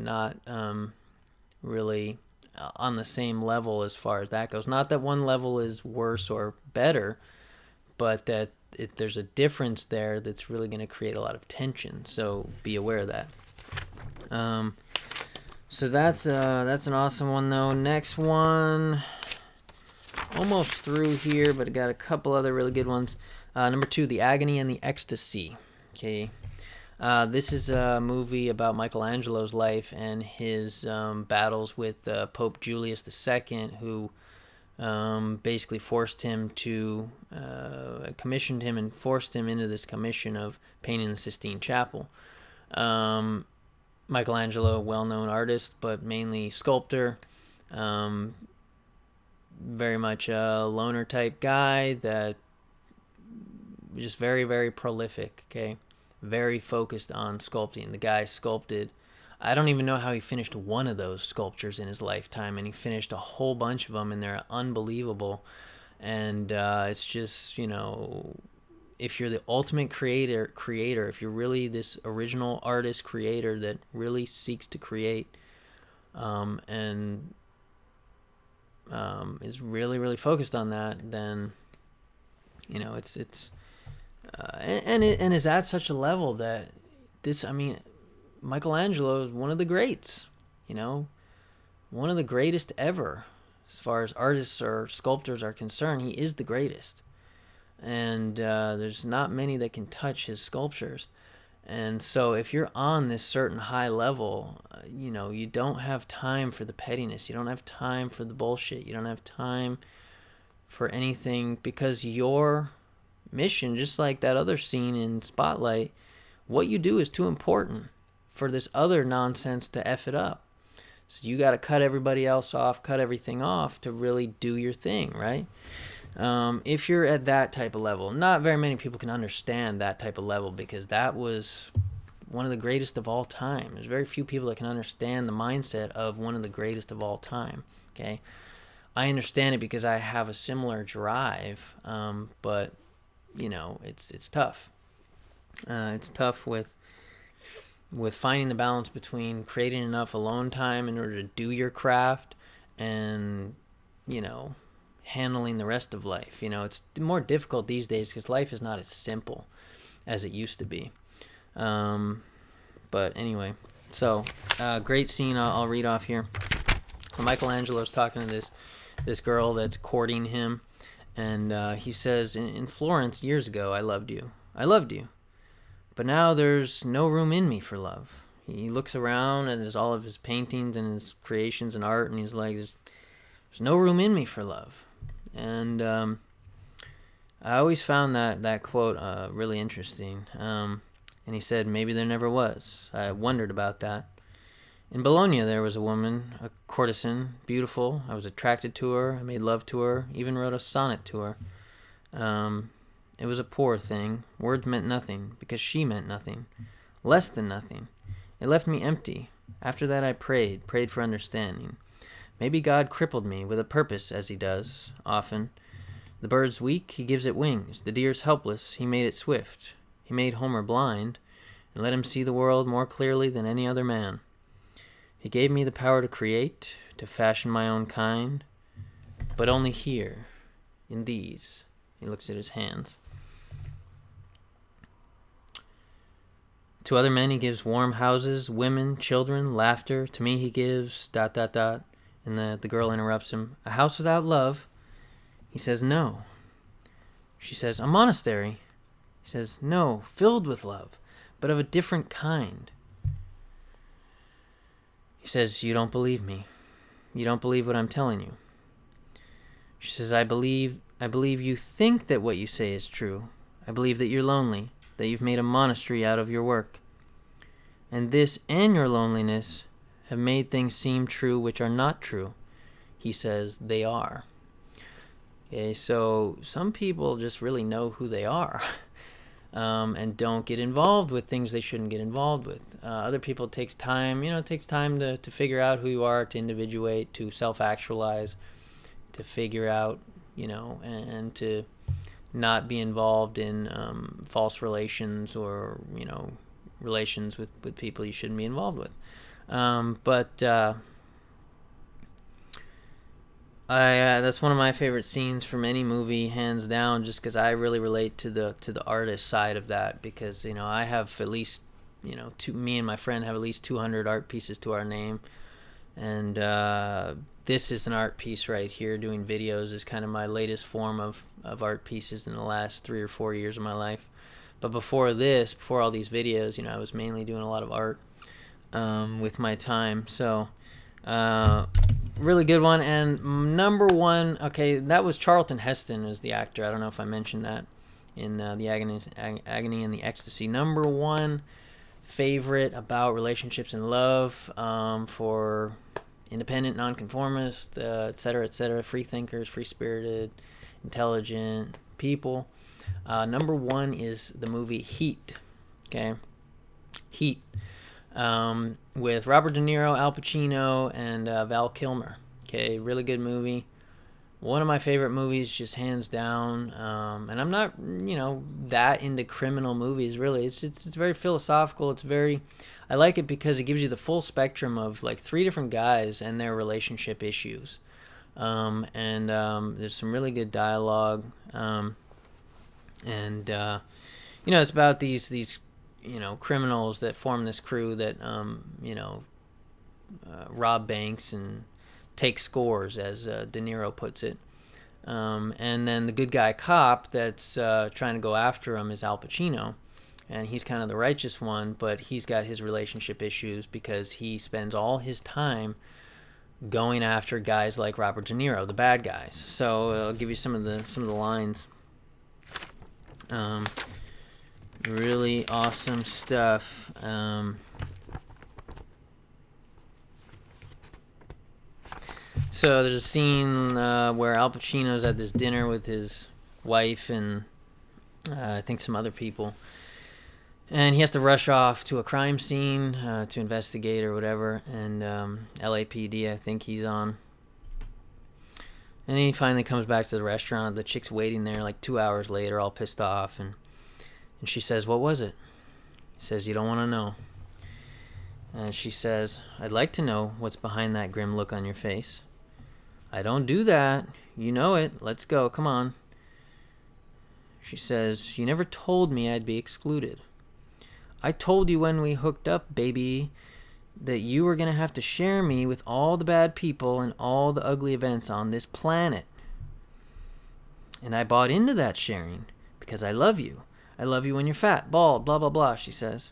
not really on the same level as far as that goes. Not that one level is worse or better, but that there's a difference there that's really going to create a lot of tension. So be aware of that. So that's an awesome one though. Next one, almost through here, but I got a couple other really good ones. Number 2, The Agony and the Ecstasy. Okay. This is a movie about Michelangelo's life and his battles with Pope Julius II, who basically forced him to, commissioned him and forced him into this commission of painting the Sistine Chapel. Michelangelo, well-known artist, but mainly sculptor. Very much a loner type guy that just very, very prolific, okay? Very focused on sculpting. The guy sculpted, I don't even know how he finished one of those sculptures in his lifetime, and he finished a whole bunch of them, and they're unbelievable. And it's just, if you're the ultimate creator, if you're really this original artist creator that really seeks to create and is really, really focused on that, then, it's and is at such a level that Michelangelo is one of the greats, one of the greatest ever. As far as artists or sculptors are concerned, he is the greatest. And there's not many that can touch his sculptures. And so if you're on this certain high level, you don't have time for the pettiness. You don't have time for the bullshit. You don't have time for anything because your mission, just like that other scene in Spotlight, what you do is too important for this other nonsense to F it up. So you got to cut everybody else off, cut everything off to really do your thing, right? If you're at that type of level, not very many people can understand that type of level because that was one of the greatest of all time. There's very few people that can understand the mindset of one of the greatest of all time, okay? I understand it because I have a similar drive, but, it's tough. It's tough with finding the balance between creating enough alone time in order to do your craft and, handling the rest of life. It's more difficult these days because life is not as simple as it used to be. But anyway, so great scene I'll read off here. When Michelangelo's talking to this this girl that's courting him, and he says, in Florence years ago, I loved you. I loved you. But now there's no room in me for love. He looks around at all of his paintings and his creations and art, and he's like, there's no room in me for love. And I always found that quote really interesting. And he said, maybe there never was. I wondered about that. In Bologna, there was a woman, a courtesan, beautiful. I was attracted to her. I made love to her, even wrote a sonnet to her. It was a poor thing. Words meant nothing, because she meant nothing. Less than nothing. It left me empty. After that I prayed for understanding. Maybe God crippled me with a purpose, as he does, often. The bird's weak, he gives it wings. The deer's helpless, he made it swift. He made Homer blind, and let him see the world more clearly than any other man. He gave me the power to create, to fashion my own kind, but only here, in these. He looks at his hands. To other men he gives warm houses, women, children, laughter. To me he gives ... And the girl interrupts him. A house without love? He says, no. She says, a monastery? He says, no, filled with love, but of a different kind. He says, you don't believe me. You don't believe what I'm telling you. She says, I believe you think that what you say is true. I believe that you're lonely, that you've made a monastery out of your work. And this and your loneliness have made things seem true which are not true. He says, they are. Okay, so some people just really know who they are and don't get involved with things they shouldn't get involved with. Other people, it takes time. It takes time to figure out who you are, to individuate, to self-actualize, to figure out, and to not be involved in false relations or, relations with people you shouldn't be involved with. That's one of my favorite scenes from any movie, hands down, just because I really relate to the artist side of that, because I have at least me and my friend have at least 200 art pieces to our name, and this is an art piece right here. Doing videos is kind of my latest form of art pieces in the last 3 or 4 years of my life. But before all these videos, I was mainly doing a lot of art with my time. So really good one. And number one, okay, that was Charlton Heston as the actor. I don't know if I mentioned that in the Agony and the Ecstasy. Number one favorite about relationships and love for independent, non-conformist, etc., free thinkers, free-spirited, intelligent people. Number one is the movie Heat. Okay, Heat. With Robert De Niro, Al Pacino, and Val Kilmer. Okay, really good movie. One of my favorite movies, just hands down. And I'm not, that into criminal movies, really. It's very philosophical. I like it because it gives you the full spectrum of like 3 different guys and their relationship issues. There's some really good dialogue. It's about these criminals that form this crew that, rob banks and take scores, as De Niro puts it. And then the good guy cop that's trying to go after him is Al Pacino. And he's kind of the righteous one, but he's got his relationship issues because he spends all his time going after guys like Robert De Niro, the bad guys. So I'll give you some of the lines. Really awesome stuff. So there's a scene where Al Pacino's at this dinner with his wife and I think some other people. And he has to rush off to a crime scene to investigate or whatever. And LAPD, I think he's on. And he finally comes back to the restaurant. The chick's waiting there like 2 hours later, all pissed off. And she says, what was it? He says, you don't want to know. And she says, I'd like to know what's behind that grim look on your face. I don't do that. You know it. Let's go. Come on. She says, you never told me I'd be excluded. I told you when we hooked up, baby, that you were going to have to share me with all the bad people and all the ugly events on this planet. And I bought into that sharing because I love you. I love you when you're fat, bald, blah, blah, blah, she says.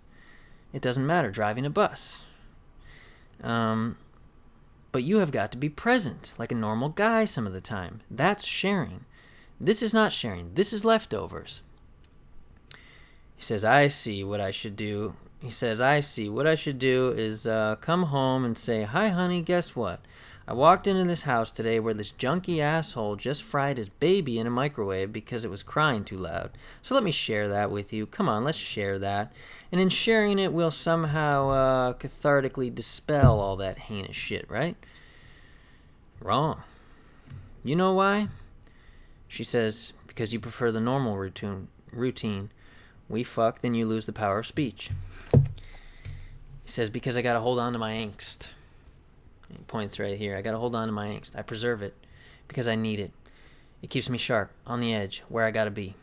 It doesn't matter driving a bus. But you have got to be present like a normal guy some of the time. That's sharing. This is not sharing. This is leftovers. He says, I see what I should do. He says, I see. What I should do is come home and say, hi, honey, guess what? I walked into this house today where this junky asshole just fried his baby in a microwave because it was crying too loud. So let me share that with you. Come on, let's share that. And in sharing it, we'll somehow cathartically dispel all that heinous shit, right? Wrong. You know why? She says, because you prefer the normal routine. We fuck, then you lose the power of speech. He says, because I got to hold on to my angst. He points right here. I got to hold on to my angst. I preserve it because I need it. It keeps me sharp, on the edge, where I got to be.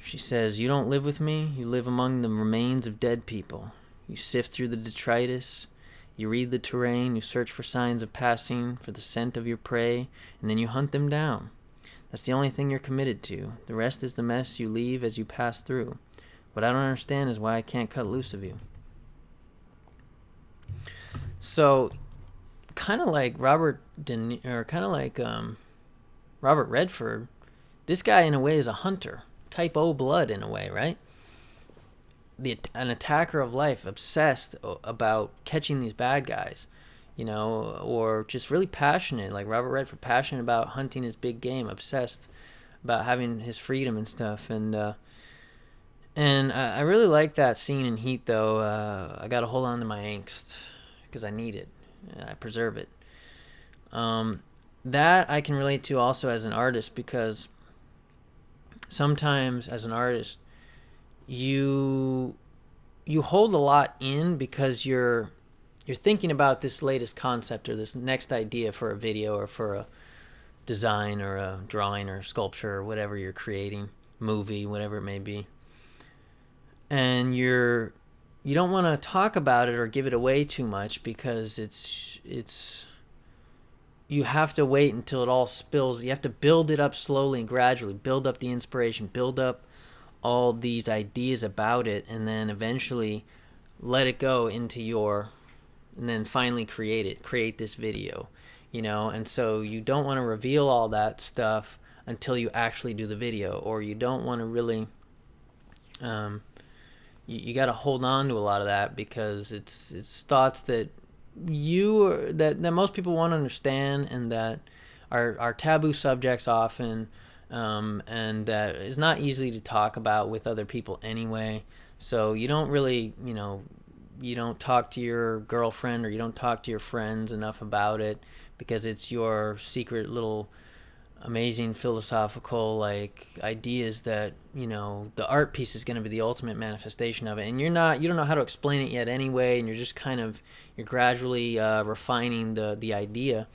She says, you don't live with me. You live among the remains of dead people. You sift through the detritus. You read the terrain. You search for signs of passing, for the scent of your prey, and then you hunt them down. That's the only thing you're committed to. The rest is the mess you leave as you pass through. What I don't understand is why I can't cut loose of you. So, kind of like Robert Redford, this guy in a way is a hunter, type O blood in a way, right? An attacker of life, obsessed about catching these bad guys, or just really passionate, like Robert Redford, passionate about hunting his big game, obsessed about having his freedom and stuff, and I really like that scene in Heat, though. I got to hold on to my angst because I need it. I preserve it. That I can relate to also as an artist, because sometimes as an artist, you hold a lot in because you're thinking about this latest concept or this next idea for a video or for a design or a drawing or sculpture or whatever you're creating, movie, whatever it may be. And you don't want to talk about it or give it away too much because it's you have to wait until it all spills. You have to build it up slowly and gradually, build up the inspiration, build up all these ideas about it, and then eventually let it go into and then finally create this video, and so you don't want to reveal all that stuff until you actually do the video, or you don't want to really you got to hold on to a lot of that because it's thoughts that that most people won't understand, and that are taboo subjects often, and that is not easy to talk about with other people anyway. So you don't really, you don't talk to your girlfriend or you don't talk to your friends enough about it because it's your secret little amazing philosophical ideas that the art piece is going to be the ultimate manifestation of it, and you don't know how to explain it yet anyway, and you're just you're gradually refining the idea,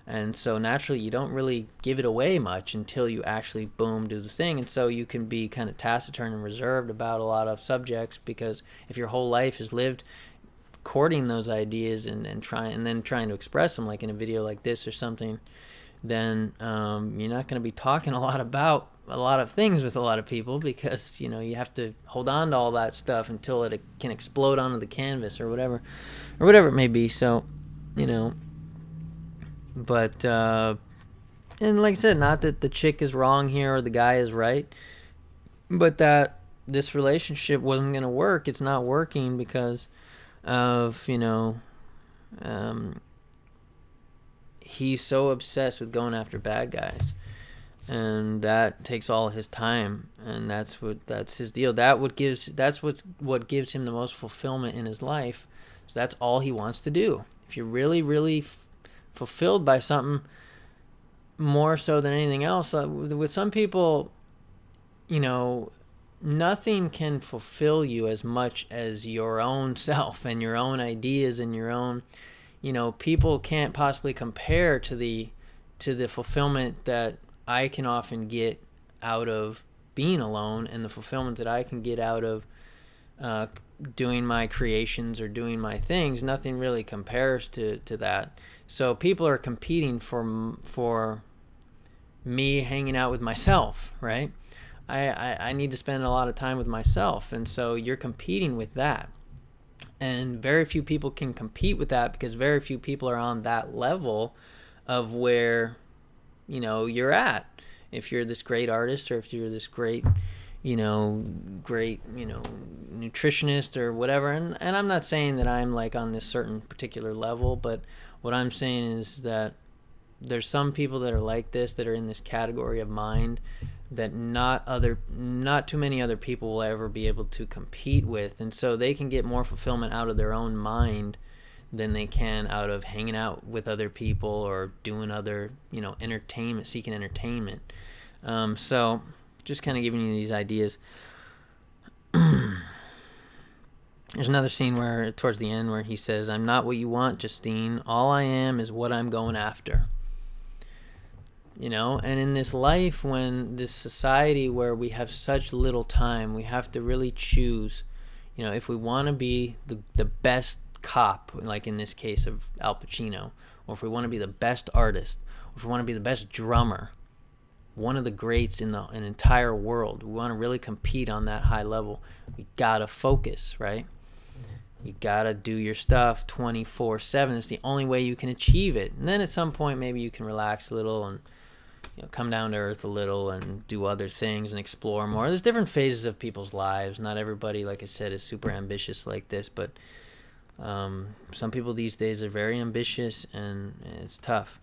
and so naturally you don't really give it away much until you actually do the thing. And so you can be kind of taciturn and reserved about a lot of subjects, because if your whole life is lived courting those ideas and trying to express them, like in a video like this or something, then you're not going to be talking a lot about a lot of things with a lot of people, because you have to hold on to all that stuff until it can explode onto the canvas or whatever it may be. So but and like I said, not that the chick is wrong here or the guy is right, but that this relationship wasn't going to work. It's not working because of he's so obsessed with going after bad guys, and that takes all his time, and that's his deal. That's what gives him the most fulfillment in his life. So that's all he wants to do. If you're really, really fulfilled by something more so than anything else, with some people, nothing can fulfill you as much as your own self and your own ideas and your own. People can't possibly compare to the fulfillment that I can often get out of being alone, and the fulfillment that I can get out of doing my creations or doing my things, nothing really compares to that. So people are competing for me hanging out with myself, right? I need to spend a lot of time with myself, and so you're competing with that. And very few people can compete with that because very few people are on that level of where, you're at. If you're this great artist, or if you're this great, nutritionist or whatever. And I'm not saying that I'm like on this certain particular level, but what I'm saying is that there's some people that are like this, that are in this category of mind, that not too many other people will ever be able to compete with. And so they can get more fulfillment out of their own mind than they can out of hanging out with other people or doing other, entertainment, seeking entertainment. So just kind of giving you these ideas. There's another scene where, towards the end, where he says, "I'm not what you want, Justine. All I am is what I'm going after." And in this life, when this society where we have such little time, we have to really choose, if we want to be the best cop, like in this case of Al Pacino, or if we want to be the best artist, or if we want to be the best drummer, one of the greats in an entire world, we want to really compete on that high level, we gotta focus, right? You gotta do your stuff 24/7. It's the only way you can achieve it. And then at some point, maybe you can relax a little and come down to earth a little and do other things and explore more. There's different phases of people's lives. Not everybody, like I said, is super ambitious like this, but some people these days are very ambitious, and it's tough.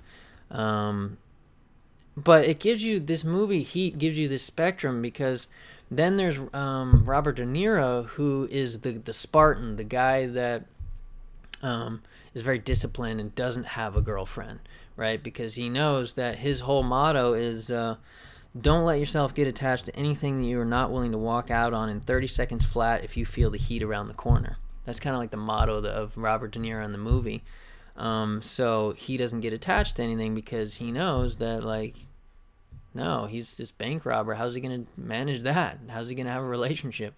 But it gives you, this movie Heat gives you this spectrum, because then there's Robert De Niro, who is the Spartan, the guy that is very disciplined and doesn't have a girlfriend, right? Because he knows that his whole motto is don't let yourself get attached to anything that you are not willing to walk out on in 30 seconds flat if you feel the heat around the corner. That's kind of like the motto of Robert De Niro in the movie. So he doesn't get attached to anything because he knows that, no, he's this bank robber. How's he going to manage that? How's he going to have a relationship?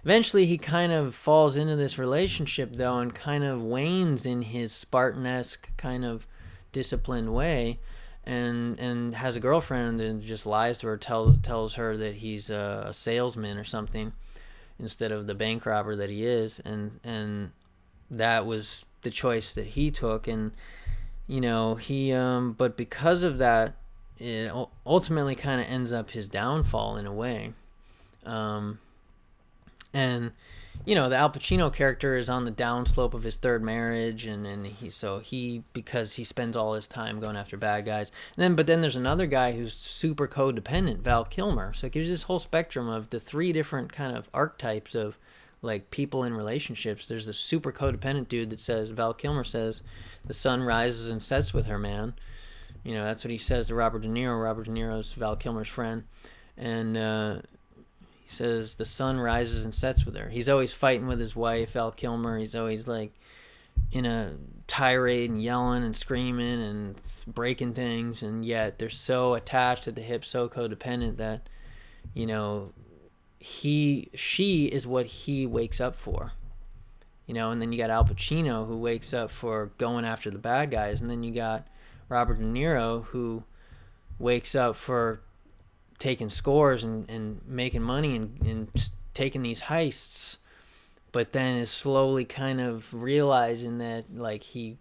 Eventually, he kind of falls into this relationship, though, and kind of wanes in his Spartan-esque kind of disciplined way, and has a girlfriend and just lies to her, tells her that he's a salesman or something instead of the bank robber that he is, and that was the choice that he took. And he but because of that, it ultimately kind of ends up his downfall in a way. And the Al Pacino character is on the downslope of his third marriage, and he because he spends all his time going after bad guys. But then there's another guy who's super codependent, Val Kilmer. So it gives you this whole spectrum of the three different kind of archetypes of like people in relationships. There's the super codependent dude that says, Val Kilmer says, the sun rises and sets with her, man. That's what he says to Robert De Niro. Robert De Niro's Val Kilmer's friend. And he says the sun rises and sets with her. He's always fighting with his wife, Val Kilmer. He's always like in a tirade and yelling and screaming and breaking things. And yet they're so attached at the hip, so codependent that, she is what he wakes up for. And then you got Al Pacino, who wakes up for going after the bad guys. And then you got Robert De Niro, who wakes up for taking scores and making money and taking these heists, but then is slowly kind of realizing that he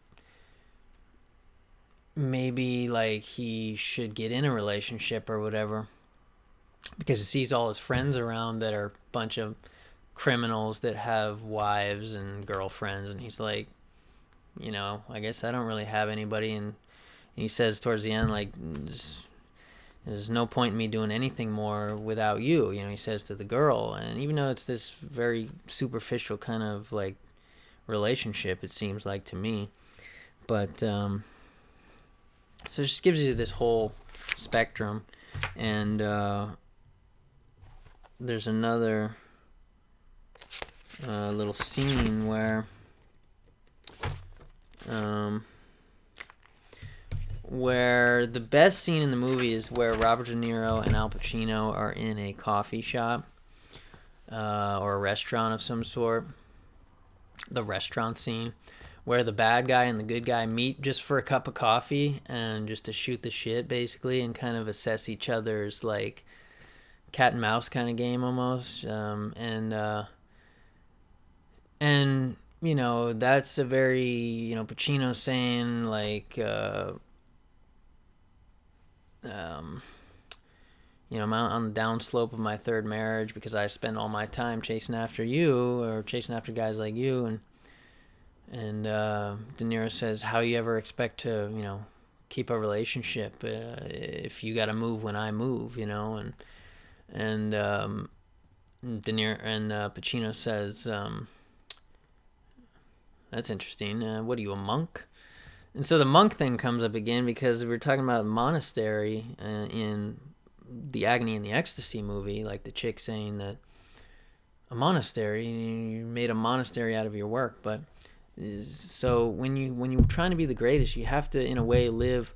should get in a relationship or whatever, because he sees all his friends around that are a bunch of criminals that have wives and girlfriends, and he's like, I guess I don't really have anybody. And he says towards the end, there's no point in me doing anything more without you, he says to the girl. And even though it's this very superficial kind of relationship, it seems like to me, but so it just gives you this whole spectrum. And there's another little scene where the best scene in the movie is where Robert De Niro and Al Pacino are in a coffee shop or a restaurant of some sort, the restaurant scene where the bad guy and the good guy meet just for a cup of coffee and just to shoot the shit basically and kind of assess each other's like cat and mouse kind of game almost. And you know, that's a very, you know, Pacino saying like you know, I'm on the downslope of my third marriage because I spend all my time chasing after you or chasing after guys like you. And De Niro says, how you ever expect to, you know, keep a relationship if you got to move when I move, you know? And De Niro and Pacino says, that's interesting. What are you, a monk? And so the monk thing comes up again because we were talking about monastery in the Agony and the Ecstasy movie, like the chick saying that a monastery, you made a monastery out of your work. But so when you're trying to be the greatest, you have to in a way live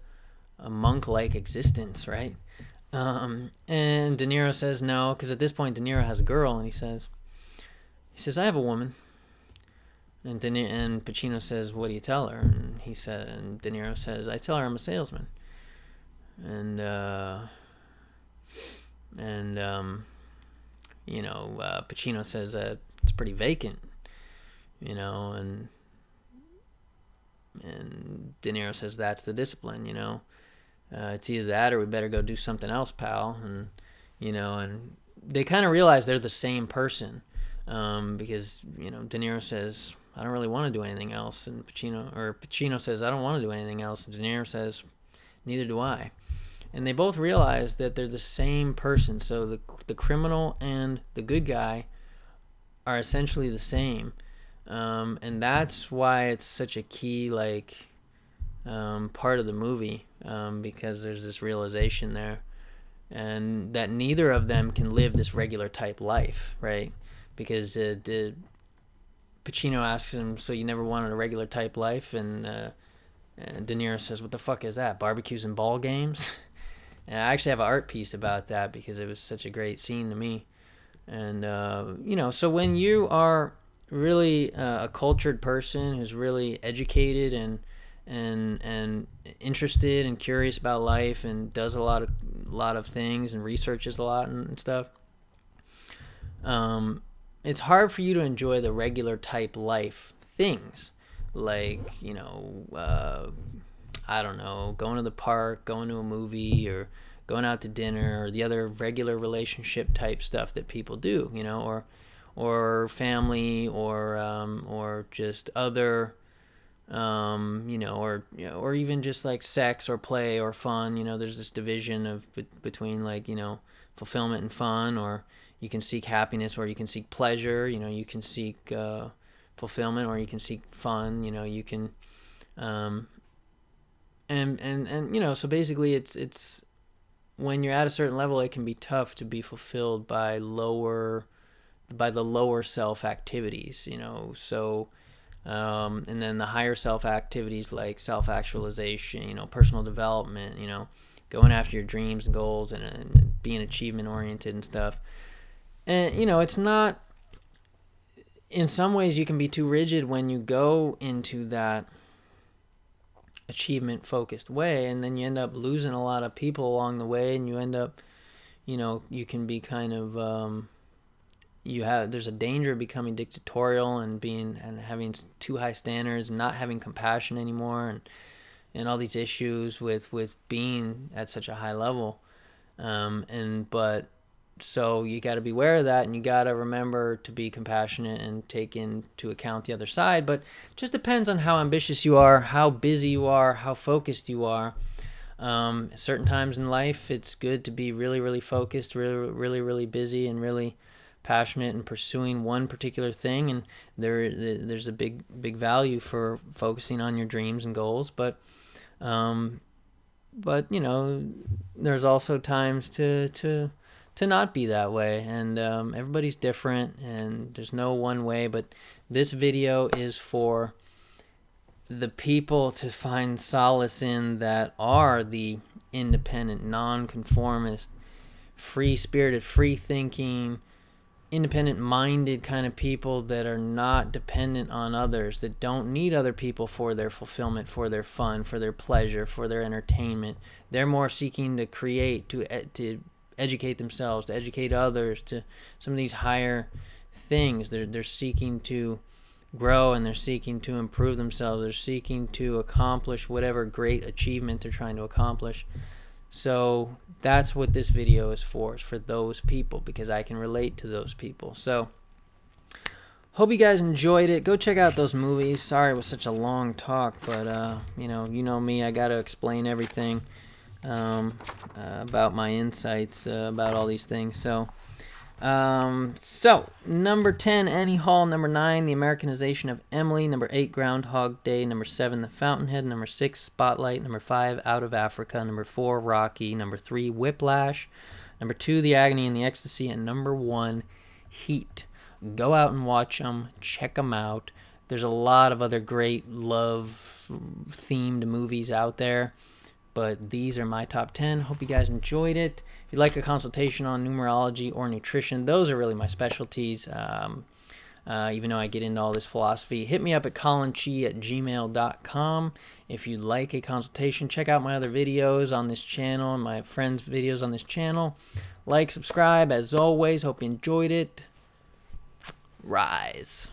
a monk-like existence, right? And De Niro says no, because at this point De Niro has a girl, and he says I have a woman. And Pacino says, what do you tell her? And De Niro says, I tell her I'm a salesman. And you know, Pacino says that it's pretty vacant, you know, and De Niro says that's the discipline, you know. It's either that or we better go do something else, pal. And, you know, and they kind of realize they're the same person because, you know, De Niro says, I don't really want to do anything else. And Pacino says, I don't want to do anything else. And De Niro says, neither do I. And they both realize that they're the same person. So the criminal and the good guy are essentially the same. And that's why it's such a key, like, part of the movie, because there's this realization there. And that neither of them can live this regular type life, right? Because Pacino asks him, so you never wanted a regular type life? And De Niro says, what the fuck is that? Barbecues and ball games? And I actually have an art piece about that because it was such a great scene to me. And, you know, so when you are really a cultured person who's really educated and interested and curious about life and does a lot of things and researches a lot and stuff, it's hard for you to enjoy the regular type life things like, you know, I don't know, going to the park, going to a movie, or going out to dinner, or the other regular relationship type stuff that people do, you know, or family, or just other, you know, or even just like sex or play or fun. You know, there's this division of between, like, you know, fulfillment and fun, or you can seek happiness, or you can seek pleasure. You know, you can seek fulfillment, or you can seek fun. You know, you can, and you know, so basically, it's when you're at a certain level, it can be tough to be fulfilled by the lower self activities. You know, so. And then the higher self activities like self-actualization, you know, personal development, you know, going after your dreams and goals and being achievement oriented and stuff. And, you know, it's not, in some ways you can be too rigid when you go into that achievement focused way, and then you end up losing a lot of people along the way, and you end up, you know, you can be kind of, there's a danger of becoming dictatorial and having too high standards and not having compassion anymore, and all these issues with being at such a high level. But so you got to be aware of that, and you got to remember to be compassionate and take into account the other side. But it just depends on how ambitious you are, how busy you are, how focused you are. Certain times in life, it's good to be really, really focused, really, really, really busy, and really passionate in pursuing one particular thing. And there's a big value for focusing on your dreams and goals. But you know, there's also times to not be that way, and everybody's different, and there's no one way. But this video is for the people to find solace in that are the independent, non-conformist, free-spirited, free-thinking, independent-minded kind of people that are not dependent on others, that don't need other people for their fulfillment, for their fun, for their pleasure, for their entertainment. They're more seeking to create, to educate themselves, to educate others, to some of these higher things. They're seeking to grow, and they're seeking to improve themselves. They're seeking to accomplish whatever great achievement they're trying to accomplish. So that's what this video is for those people, because I can relate to those people. So hope you guys enjoyed it. Go check out those movies. Sorry it was such a long talk, but you know me, I got to explain everything about my insights about all these things. So number 10, Annie Hall. Number 9, The Americanization of Emily. Number 8, Groundhog Day. Number 7, The Fountainhead. Number 6, Spotlight. Number 5, Out of Africa. Number 4, Rocky. Number 3, Whiplash. Number 2, The Agony and the Ecstasy. And number 1, Heat. Go out and watch them. Check them out. There's a lot of other great love-themed movies out there, but these are my top 10. Hope you guys enjoyed it. If you'd like a consultation on numerology or nutrition, those are really my specialties. Even though I get into all this philosophy, hit me up at collinchi@gmail.com. If you'd like a consultation, check out my other videos on this channel and my friends' videos on this channel. Like, subscribe. As always, hope you enjoyed it. Rise.